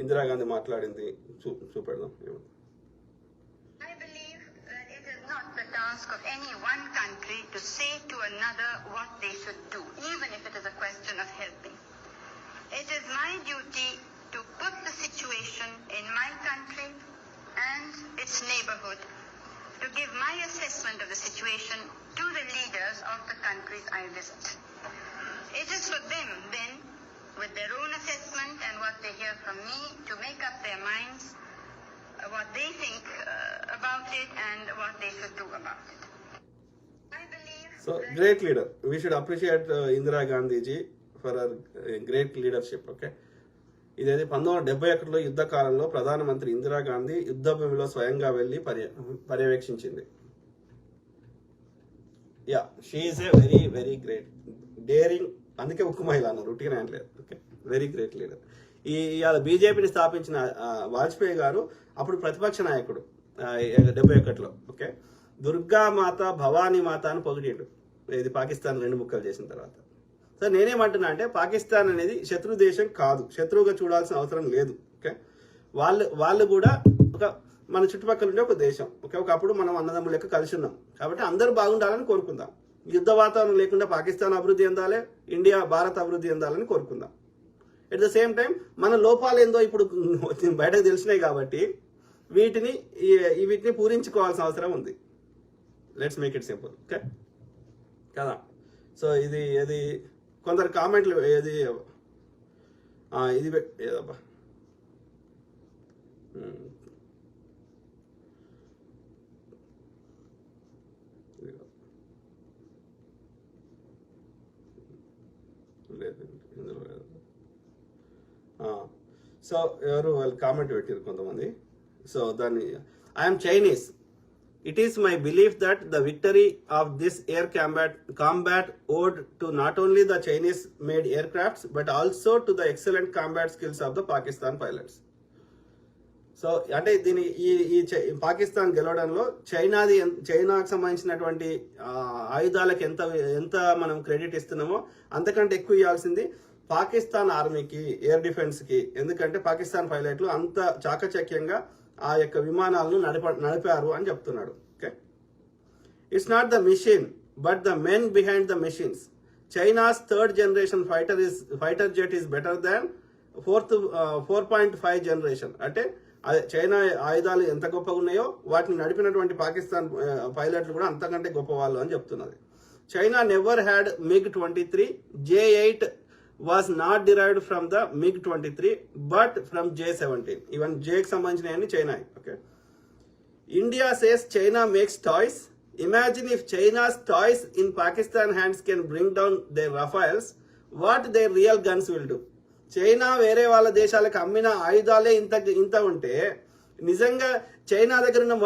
ఇందిరాగాంధీ మాట్లాడింది చూపెడదాం. I believe that it is not the task of any one country to say to another what they should do, even if it is a question of helping. It is my duty to put the situation in my country and its neighborhood, to give my assessment of the situation to the leaders of the countries I visit. It is for them then, with their own assessment and what they hear from me, to make up their minds what they think about it and what they should do about it. I believe. So great leader. We should appreciate Indira Gandhi ji for her great leadership. Okay. ఇదేది 1971లో యుద్ధ కాలంలో ప్రధానమంత్రి ఇందిరాగాంధీ యుద్ధ భూమిలో స్వయంగా వెళ్లి పర్యవేక్షించింది. Yeah she is a very very great daring, అందుకే ఉక్కు మహిళ అన్నారు, ఉట్టిగానే అనలేదు. Okay, very great leader. ఇవాళ బీజేపీని స్థాపించిన వాజ్పేయి గారు అప్పుడు ప్రతిపక్ష నాయకుడు 71లో. ఓకే, దుర్గామాత భవానీ మాత అని పొగిడిండు ఇది పాకిస్తాన్ 2 ముక్కలు చేసిన తర్వాత. సో నేనేమంటున్నా అంటే పాకిస్తాన్ అనేది శత్రు దేశం కాదు, శత్రువుగా చూడాల్సిన అవసరం లేదు. ఓకే, వాళ్ళు కూడా ఒక మన చుట్టుపక్కల ఉండే ఒక దేశం. ఓకే, ఒకప్పుడు మనం అన్నదమ్ముల లెక్క కలిసి ఉన్నాం కాబట్టి అందరూ బాగుండాలని కోరుకుందాం. యుద్ధ వాతావరణం లేకుండా పాకిస్తాన్ అభివృద్ధి చెందాలి, ఇండియా భారత్ అభివృద్ధి చెందాలని కోరుకుందాం. ఎట్ ద సేమ్ టైం మన లోపాలు ఏందో ఇప్పుడు బయటకు తెలిసినాయి కాబట్టి వీటిని పూరించుకోవాల్సిన అవసరం ఉంది. Let's make it simple. Okay కదా. సో ఇది కొందరు కామెంట్లు ఇది ఏదబ్బా లేదు ఇందులో లేదు. సో ఎవరు వాళ్ళు కామెంట్ పెట్టారు కొంతమంది. సో దాన్ని I'm Chinese. It is my belief that the victory of this air combat owed to not only the Chinese-made aircrafts but also to the excellent combat skills of the Pakistan pilots. So అంటే దీని ఈ పాకిస్తాన్ గెలవడంలో చైనాకు సంబంధించినటువంటి ఆయుధాలకు ఎంత మనం credit ఇస్తున్నామో అంతకంటే ఎక్కువ ఇవ్వాల్సింది పాకిస్తాన్ ఆర్మీకి, ఎయిర్ డిఫెన్స్కి. ఎందుకంటే పాకిస్తాన్ పైలట్లు అంత చాకచక్యంగా ఆ యొక్క విమానాలను నడిపారు అని చెప్తున్నాడు. Okay, it's not the machine but the men behind the machines. China's 3rd generation fighter jet is better than 4.5 generation. అంటే చైనా ఆయుధాలు ఎంత గొప్పగా ఉన్నాయో వాటిని నడిపినటువంటి పాకిస్తాన్ పైలట్లు కూడా అంతకంటే గొప్ప వాళ్ళు అని చెప్తున్నది. China never had MiG-23. J-8 was not derived from the MiG-23 but from J-17. Even J కి సంబంధించిన China. Okay, India says China makes toys. Imagine if China's toys in Pakistan hands can bring down their Rafales, what their real guns will do. China వేరే వాళ్ళ దేశాలకు అమ్మిన ఆయుధాలే ఇంత ఉంటే నిజంగా China దగ్గర ఉన్న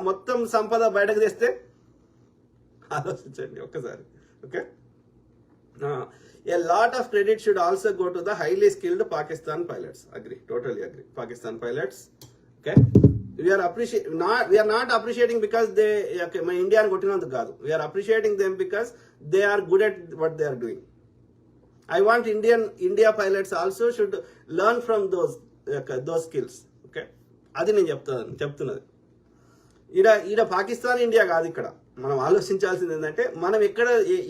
మొత్తం సంపద బయటకు తెస్తే ఆలోచించండి ఒక్కసారి. Okay, a lot of credit should also go to the highly skilled Pakistan pilots. Agree, totally agree. Pakistan pilots. Okay, we are not appreciating because they India kotinandu kaadu. We are appreciating them because they are good at what they are doing. I want India pilots also should learn from those skills. Okay, adi nenu చెప్తున్నది. ఈడ Pakistan India కాదు. ఇక్కడ మనం ఆలోచించాల్సింది ఏంటంటే మనం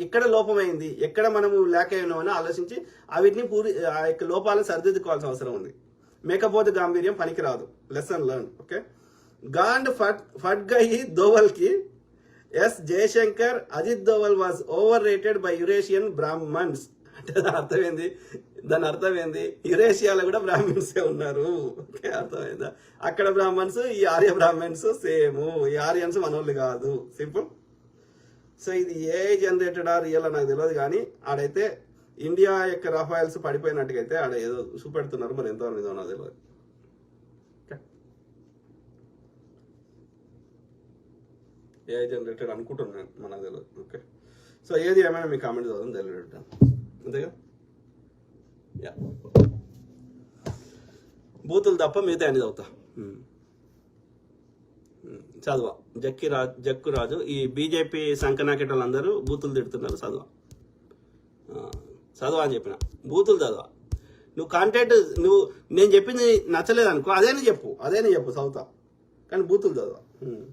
ఎక్కడ లోపమైంది, ఎక్కడ మనము లేక అయినామని ఆలోచించి వీటిని ఆ యొక్క లోపాలను సరిదిద్దుకోవాల్సిన అవసరం ఉంది. మేకపోతే గాంభీర్యం పనికిరాదు. Lesson learn. ఓకే, గాండ్ ఫడ్గయి దోవల్కి S Jaishankar Ajit Doval was overrated by Eurasian Brahmins. అంటే దాని అర్థం ఏంది? యురేషియాలో కూడా బ్రాహ్మణ్సే ఉన్నారు. ఓకే, అర్థమైందా? అక్కడ బ్రాహ్మణ్స్, ఈ ఆర్య బ్రాహ్మణ్స్ సేమ్. ఈ ఆర్యన్స్ మనోళ్ళు కాదు. సింపుల్. సో ఇది ఏ జనరేటెడా రియల్ నాకు తెలియదు, కానీ ఆడైతే ఇండియా యొక్క రఫైల్స్ పడిపోయినట్టుగైతే ఆడ ఏదో చూపెడుతున్నారు. మరి ఎంతవరకు నిజమో నాకు తెలియదు. ఏ జనరేటెడ్ అనుకుంటున్నాను, మనకు తెలియదు. ఓకే, సో ఏది ఏమైనా మీ కామెంట్ చదవడం తెలియదు అంతేగా. యా, బూతులు తప్ప మిగతా అన్ని చదువుతా. చదవా జక్కురాజు ఈ బీజేపీ సంకనాకెట్ వాళ్ళందరూ బూతులు తిడుతున్నారు. చదవా అని చెప్పిన, బూతులు చదవా. నువ్వు కాంటెంట్ నేను చెప్పింది నచ్చలేదు అనుకో, అదేనే చెప్పు చదువుతా, కానీ బూతులు చదవ.